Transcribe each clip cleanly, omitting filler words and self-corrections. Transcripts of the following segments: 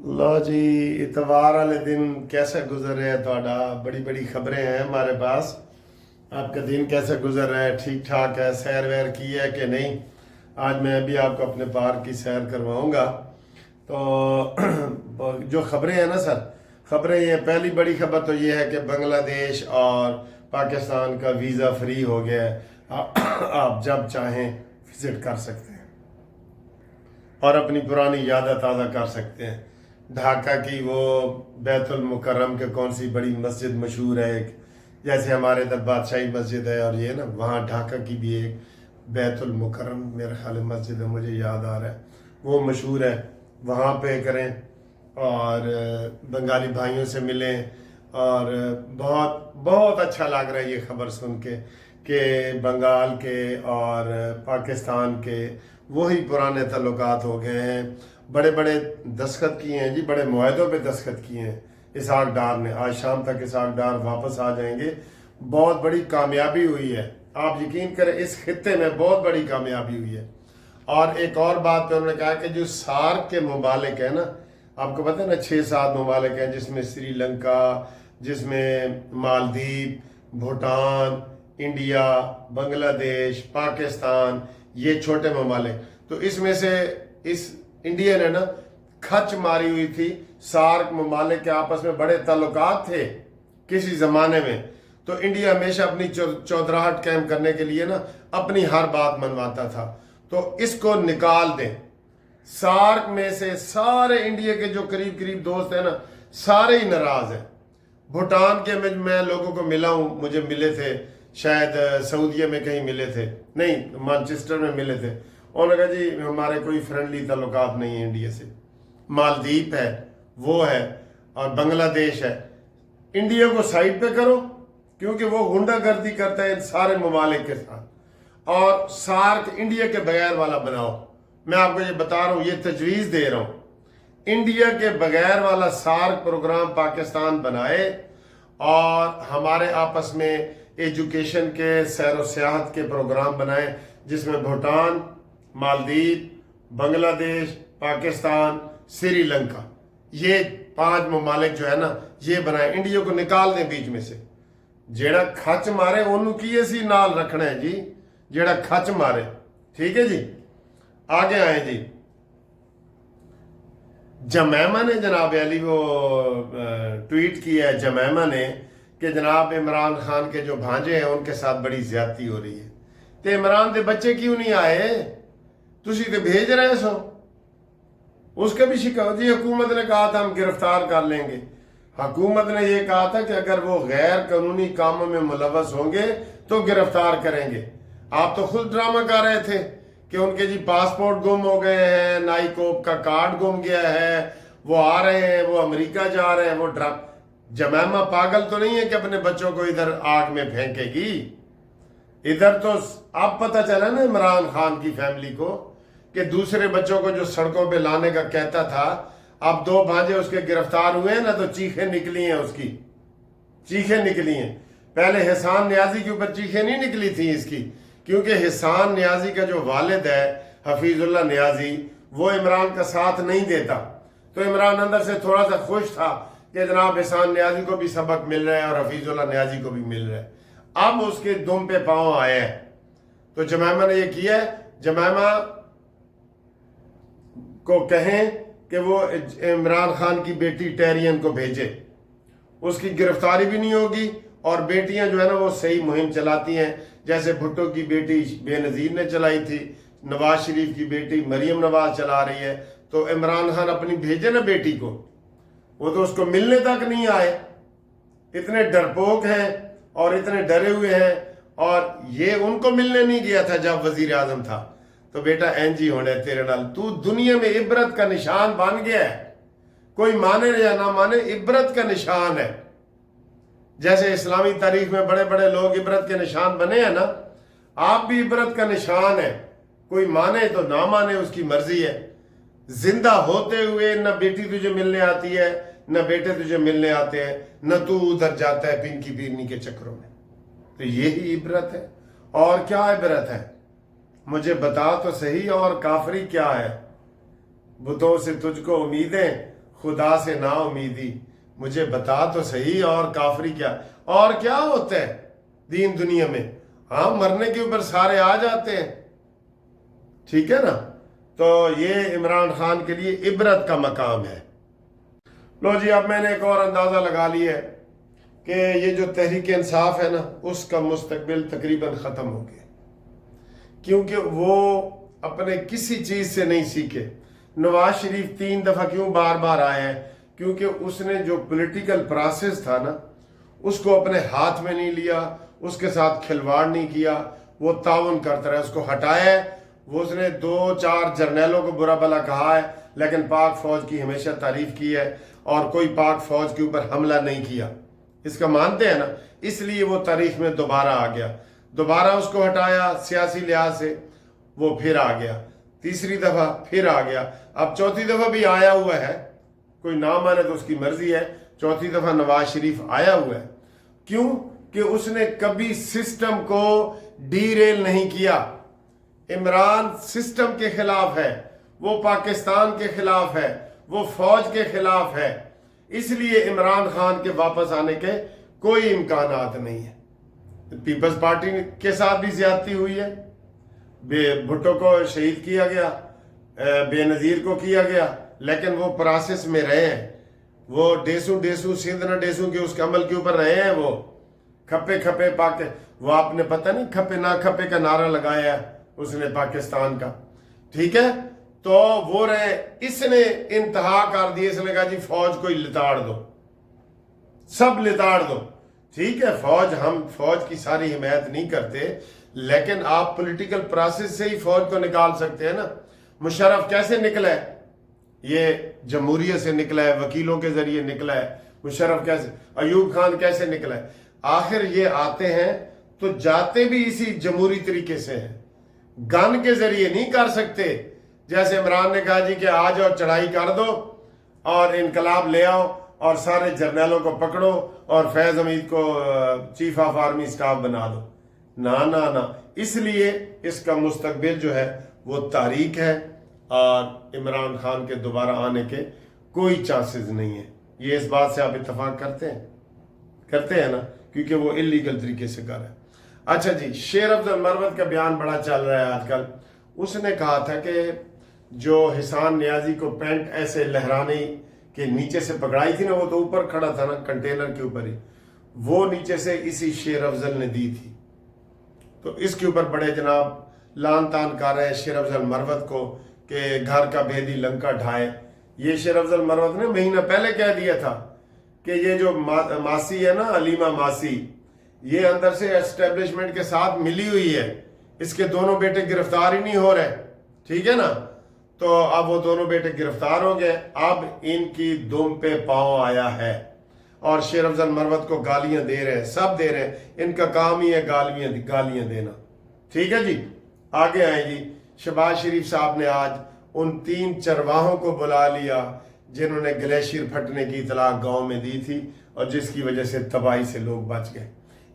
लो जी, इतवार वाले दिन कैसे गुजर रहे हैं ਤੁਹਾਡਾ? बड़ी बड़ी खबरें हैं हमारे पास। आपका दिन कैसे गुजर रहा है? ठीक ठाक है? सैर वैर की है कि नहीं? आज मैं भी आपको अपने पार्क की सैर करवाऊंगा। तो जो खबरें हैं ना सर, खबरें ये, पहली बड़ी खबर तो ये है कि बांग्लादेश और पाकिस्तान का वीज़ा फ्री हो गया है। आप जब चाहें विजिट कर सकते हैं और अपनी पुरानी यादें ताज़ा कर सकते हैं। ढाका की वो बैतुल मुकर्रम के कौन सी बड़ी मस्जिद मशहूर है एक, जैसे हमारे इधर बादशाही मस्जिद है, और ये ना वहाँ ढाका की भी एक बैतुल मुकर्रम मेरे ख्याल है मस्जिद है, मुझे याद आ रहा है, वो मशहूर है। वहाँ पे करें और बंगाली भाइयों से मिलें। और बहुत बहुत अच्छा लग रहा है ये खबर सुन के कि बंगाल के और पाकिस्तान के वही पुराने ताल्लुकात हो गए हैं। बड़े बड़े दस्तखत किए हैं जी, बड़े मुआहदों पे दस्तखत किए हैं इसहाक डार ने। आज शाम तक इसहाक डार वापस आ जाएंगे। बहुत बड़ी कामयाबी हुई है, आप यकीन करें, इस खित्ते में बहुत बड़ी कामयाबी हुई है। और एक और बात पे उन्होंने कहा कि जो सार्क के ममालिक है ना, आपको पता है ना 6-7 ममालिक हैं, जिसमें श्रीलंका, जिसमें मालदीव, भूटान, इंडिया, बांग्लादेश, पाकिस्तान, ये छोटे ममालिक। तो इसमें से इस इंडिया ने ना खच मारी हुई थी। सार्क ममालिक के आपस में बड़े ताल्लुकात थे किसी जमाने में, तो इंडिया हमेशा अपनी चौधराहट कायम करने के लिए ना अपनी हर बात मनवाता था। तो इसको निकाल दें सार्क में से। सारे इंडिया के जो करीब करीब दोस्त हैं ना, सारे ही नाराज हैं। भूटान के में मैं लोगों को मिला हूँ, मुझे मिले थे, शायद सऊदीया में कहीं मिले थे, नहीं मैनचेस्टर में मिले थे। उन्होंने कहा जी हमारे कोई फ्रेंडली ताल्लुकात नहीं है इंडिया से। मालदीव है, वो है, और बांग्लादेश है। इंडिया को साइड पे करो क्योंकि वो गुंडागर्दी करता है इन सारे ममालिक के साथ, और सार्क इंडिया के बगैर वाला बनाओ। मैं आपको ये बता रहा हूँ, ये तजवीज़ दे रहा हूँ, इंडिया के बगैर वाला सार्क प्रोग्राम पाकिस्तान बनाए, और हमारे आपस में एजुकेशन के, सैर व सियाहत के प्रोग्राम बनाए, जिसमें भूटान, मालदीव, बांग्लादेश, पाकिस्तान, श्रीलंका, ये 5 ममालिक जो है ना ये बनाए। इंडिया को निकाल दें बीच में से। जेड़ा खच मारे ओनू की असी नाल रखना है जी, जेड़ा खच मारे। ठीक है जी, आगे आए जी। जमैमा ने जनाब अली वो ट्वीट किया है जमैमा ने कि जनाब इमरान खान के जो भांजे हैं उनके साथ बड़ी ज्यादती हो रही है। तो इमरान के बच्चे क्यों नहीं आए? तुसी तो भेज रहे सो। उसका भी शिकायत जी, हुकूमत ने कहा था हम गिरफ्तार कर लेंगे। हुकूमत ने यह कहा था कि अगर वो गैर कानूनी कामों में मुलव्वस होंगे तो गिरफ्तार करेंगे। आप तो खुद ड्रामा कर रहे थे कि उनके जी पासपोर्ट गुम हो गए हैं, नाइकोप का कार्ड गुम गया है, वो आ रहे हैं, वो अमेरिका जा रहे हैं, वो जमैमा पागल तो नहीं है कि अपने बच्चों को इधर आग में फेंकेगी। इधर तो अब पता चला ना इमरान खान की फैमिली को कि दूसरे बच्चों को जो सड़कों पे लाने का कहता था, अब 2 भांजे उसके गिरफ्तार हुए हैं ना, तो चीखें निकली हैं, उसकी चीखें निकली हैं। पहले हिसान न्याजी के ऊपर चीखें नहीं निकली थी इसकी, क्योंकि हिसान न्याजी का जो वालिद है हफीजुल्लाह न्याजी, वो इमरान का साथ नहीं देता। तो इमरान अंदर से थोड़ा सा खुश था कि जनाब हिसान न्याजी को भी सबक मिल रहा है और हफीजुल्लाह न्याजी को भी मिल रहा है। अब उसके दुम पे पांव आए हैं। तो जमैमा ने यह किया है, जमैमा को कहें कि वो इमरान खान की बेटी टेरियन को भेजे, उसकी गिरफ्तारी भी नहीं होगी, और बेटियां जो है ना वो सही मुहिम चलाती हैं। जैसे भुट्टो की बेटी बेनज़ीर ने चलाई थी, नवाज शरीफ की बेटी मरियम नवाज चला रही है। तो इमरान खान अपनी भेजे ना बेटी को, वो तो उसको मिलने तक नहीं आए। इतने डरपोक हैं और इतने डरे हुए हैं, और ये उनको मिलने नहीं गया था जब वजीर आजम था। तो बेटा एनजी होने तेरे नाल, तू दुनिया में इबरत का निशान बन गया है। कोई माने या ना माने, इबरत का निशान है। जैसे इस्लामी तारीख में बड़े बड़े लोग इबरत के निशान बने हैं ना, आप भी इबरत का निशान है। कोई माने तो ना माने, उसकी मर्जी है। जिंदा होते हुए न बेटी तुझे मिलने आती है, न बेटे तुझे मिलने आते हैं, न तू उधर जाता है पिंकी पीरनी के चक्रों में। तो यही इबरत है, और क्या इबरत है? मुझे बता तो सही, और काफरी क्या है? बुतों से तुझको उम्मीदें, खुदा से ना उम्मीदी, मुझे बता तो सही और काफरी क्या, और क्या होता है दीन दुनिया में। हाँ, मरने के ऊपर सारे आ जाते हैं, ठीक है ना। तो ये इमरान खान के लिए इबरत का मकाम है। लो जी, अब मैंने एक और अंदाजा लगा लिया है कि ये जो तहरीक इंसाफ है ना, उसका मुस्तकबिल तकरीबन ख़त्म हो गया, क्योंकि वो अपने किसी चीज़ से नहीं सीखे। नवाज शरीफ 3 दफ़ा क्यों बार बार आए हैं? क्योंकि उसने जो पॉलिटिकल प्रोसेस था ना, उसको अपने हाथ में नहीं लिया, उसके साथ खिलवाड़ नहीं किया, वो ताउन करता रहा, उसको हटाया है। वो उसने 2-4 जर्नैलों को बुरा भला कहा है, लेकिन पाक फौज की हमेशा तारीफ की है, और कोई पाक फौज के ऊपर हमला नहीं किया, इसका मानते हैं ना। इसलिए वो तारीख में दोबारा आ गया, दोबारा उसको हटाया सियासी लिहाज से, वो फिर आ गया, तीसरी दफ़ा फिर आ गया, अब चौथी दफ़ा भी आया हुआ है। कोई ना माने तो उसकी मर्जी है, चौथी दफ़ा नवाज शरीफ आया हुआ है। क्यों? कि उसने कभी सिस्टम को डीरेल नहीं किया। इमरान सिस्टम के खिलाफ है, वो पाकिस्तान के खिलाफ है, वो फौज के खिलाफ है। इसलिए इमरान खान के वापस आने के कोई इम्कानात नहीं है। पीपल्स पार्टी के साथ भी ज्यादती हुई है, भुट्टो को शहीद किया गया, बेनज़ीर को किया गया, लेकिन वो प्रोसेस में रहे हैं। वो डेसू सिंध न डेसू के उसके अमल के ऊपर रहे हैं। वो खपे खपे पाके, वो आपने पता नहीं खपे ना खपे का नारा लगाया उसने पाकिस्तान का, ठीक है। तो वो रहे, इसने इंतहा कर दिए, इसने कहा जी फौज को लिताड़ दो, सब लिताड़ दो, ठीक है। हम फौज की सारी हिमायत नहीं करते, लेकिन आप पॉलिटिकल प्रोसेस से ही फौज को निकाल सकते हैं ना। मुशर्रफ कैसे निकला है? ये जमहूरियत से निकला है, वकीलों के जरिए निकला है। मुशर्रफ कैसे, अयूब खान कैसे निकला है? आखिर ये आते हैं तो जाते भी इसी जमहूरी तरीके से हैं, गन के जरिए नहीं कर सकते। जैसे इमरान ने कहा जी कि आ जाओ, चढ़ाई कर दो और इनकलाब ले आओ और सारे जर्नैलों को पकड़ो और फैज हमीद को चीफ ऑफ आर्मी स्टाफ बना दो। ना ना ना, इसलिए इसका मुस्तकबिल जो है वो तारीख है, और इमरान खान के दोबारा आने के कोई चांसेस नहीं है। ये इस बात से आप इत्तेफाक करते हैं ना, क्योंकि वो इलीगल तरीके से कर रहा है। अच्छा जी, शेर अफजल मरवत का बयान बड़ा चल रहा है आजकल। उसने कहा था कि जो हिसान नियाजी को पैंट ऐसे लहराने के नीचे से पकड़ाई थी ना, वो तो ऊपर खड़ा था ना, कंटेनर के ऊपर ही, वो नीचे से इसी शेर अफजल ने दी थी। तो इसके ऊपर बड़े जनाब लान तान कर रहे हैं शेर अफजल मरवत को कि घर का भेदी लंका ढाए। ये शेर अफजल मरवत ने महीना पहले कह दिया था कि ये जो मासी है ना, अलीमा मासी, ये अंदर से एस्टेब्लिशमेंट के साथ मिली हुई है, इसके दोनों बेटे गिरफ्तार ही नहीं हो रहे, ठीक है ना। तो अब वो दोनों बेटे गिरफ्तार हो गए, अब इनकी दुम पे पांव आया है और शेर अफजल मरवत को गालियां दे रहे हैं, सब दे रहे हैं। इनका काम ही है गालियां देना, ठीक है जी। आगे आए जी, शहबाज शरीफ साहब ने आज उन 3 चरवाहों को बुला लिया जिन्होंने ग्लेशियर फटने की इतला गांव में दी थी और जिसकी वजह से तबाही से लोग बच गए।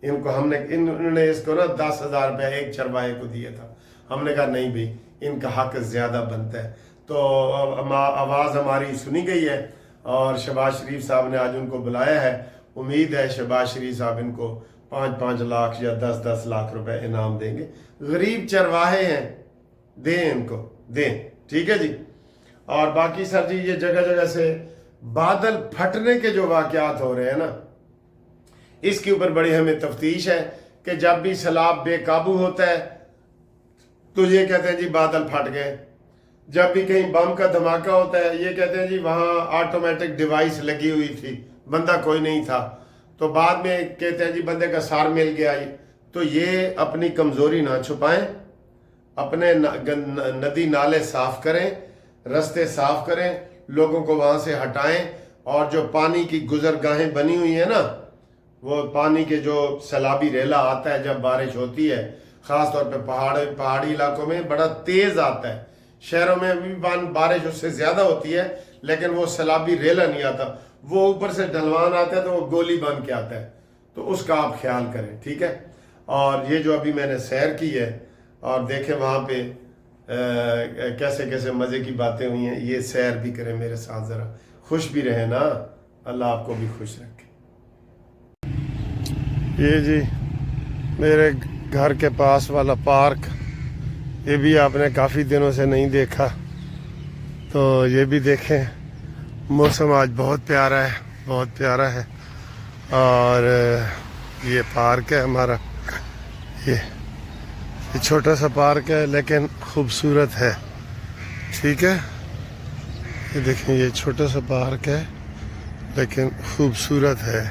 इन्होंने इसको ना 10,000 रुपया एक चरवाहे को दिया था। हमने कहा नहीं भाई, इनका हक ज्यादा बनता है। तो आवाज हमारी सुनी गई है और शहबाज शरीफ साहब ने आज उनको बुलाया है। उम्मीद है शहबाज शरीफ साहब इनको 5-5 लाख या 10-10 लाख रुपए इनाम देंगे। गरीब चरवाहे हैं, दें इनको, दें, ठीक है जी। और बाकी सर जी, ये जगह जगह से बादल फटने के जो वाकयात हो रहे हैं ना, इसके ऊपर बड़ी हमें तफ्तीश है कि जब भी सैलाब बेकाबू होता है तो ये कहते हैं जी बादल फट गए। जब भी कहीं बम का धमाका होता है ये कहते हैं जी वहां ऑटोमेटिक डिवाइस लगी हुई थी, बंदा कोई नहीं था। तो बाद में कहते हैं जी बंदे का सार मिल गया। तो ये अपनी कमजोरी ना छुपाएं, अपने नदी नाले साफ करें, रास्ते साफ करें, लोगों को वहां से हटाएं। और जो पानी की गुजरगाहें बनी हुई है ना, वो पानी के जो सैलाबी रेला आता है जब बारिश होती है, खास तौर पे पहाड़ी इलाकों में बड़ा तेज आता है। शहरों में भी बारिश उससे ज्यादा होती है, लेकिन वो सैलाबी रेला नहीं आता, वो ऊपर से ढलवान आता है तो वो गोली बन के आता है। तो उसका आप ख्याल करें, ठीक है। और ये जो अभी मैंने सैर की है और देखे वहां पे कैसे कैसे मजे की बातें हुई हैं, ये सैर भी करें मेरे साथ जरा, خوش بھی رہے نا, اللہ آپ کو بھی خوش رکھے. یہ جی میرے گھر کے پاس والا پارک, یہ بھی آپ نے کافی دنوں سے نہیں دیکھا, تو یہ بھی دیکھیں. موسم آج بہت پیارا ہے, بہت پیارا ہے. اور یہ پارک ہے ہمارا, یہ چھوٹا سا پارک ہے لیکن خوبصورت ہے. ٹھیک ہے, یہ دیکھیں یہ چھوٹا سا پارک ہے لیکن خوبصورت ہے.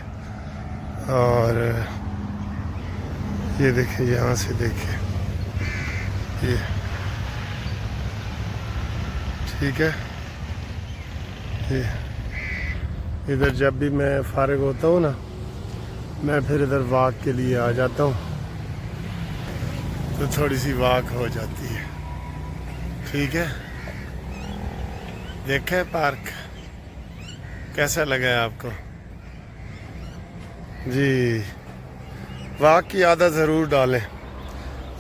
اور یہ دیکھیں, یہاں سے دیکھیں, یہ ٹھیک ہے. یہ ادھر جب بھی میں فارغ ہوتا ہوں نا, میں پھر ادھر واک کے لیے آ جاتا ہوں, تو تھوڑی سی واک ہو جاتی ہے. ٹھیک ہے, دیکھیں پارک کیسا لگا ہے آپ کو؟ جی, واک کی عادت ضرور ڈالیں.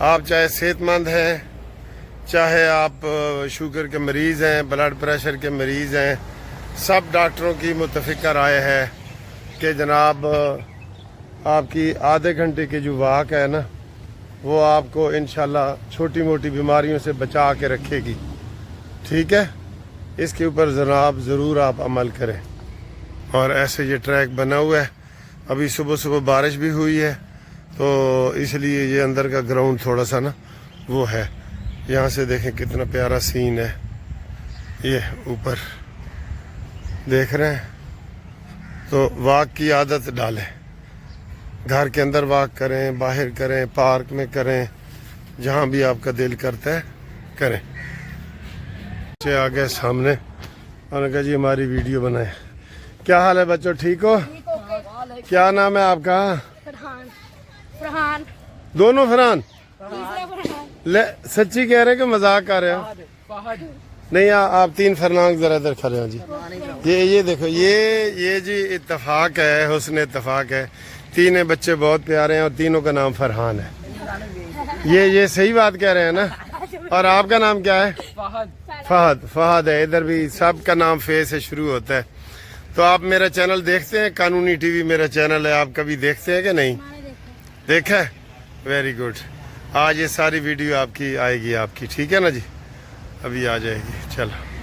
آپ چاہے صحت مند ہیں, چاہے آپ شوگر کے مریض ہیں, بلڈ پریشر کے مریض ہیں, سب ڈاکٹروں کی متفقہ رائے ہے کہ جناب آپ کی آدھے گھنٹے کی جو واک ہے نا, وہ آپ کو انشاءاللہ چھوٹی موٹی بیماریوں سے بچا کے رکھے گی. ٹھیک ہے, اس کے اوپر جناب ضرور آپ عمل کریں. اور ایسے یہ ٹریک بنا ہوا ہے, ابھی صبح صبح بارش بھی ہوئی ہے, تو اس لیے یہ اندر کا گراؤنڈ تھوڑا سا نا وہ ہے. یہاں سے دیکھیں کتنا پیارا سین ہے, یہ اوپر دیکھ رہے ہیں. تو واک کی عادت ڈالیں, گھر کے اندر واک کریں, باہر کریں, پارک میں کریں, جہاں بھی آپ کا دل کرتا ہے کریں. آ گئے سامنے, انہوں نے کہا جی ہماری ویڈیو بنائیں. کیا حال ہے بچوں, ٹھیک ہو؟ کیا نام ہے آپ کا؟ فرحان. دونوں فرحان؟ فرحان. سچی کہہ رہے ہیں کہ مذاق کر رہے ہو؟ نہیں, آپ تین فرنانگ ذرا ادھر کھڑے ہو جی. یہ دیکھو, یہ جی اتفاق ہے, حسن اتفاق ہے. تینوں بچے بہت پیارے ہیں اور تینوں کا نام فرحان ہے. یہ صحیح بات کہہ رہے ہیں نا؟ اور آپ کا نام کیا ہے؟ فہد ہے. ادھر بھی سب کا نام فے سے شروع ہوتا ہے. تو آپ میرا چینل دیکھتے ہیں, قانونی ٹی وی میرا چینل ہے, آپ کبھی دیکھتے ہیں کہ نہیں دیکھا ہے؟ Very good. آج یہ ساری ویڈیو آپ کی آئے گی, آپ کی, ٹھیک ہے نا جی, ابھی آ جائے گی. چلو.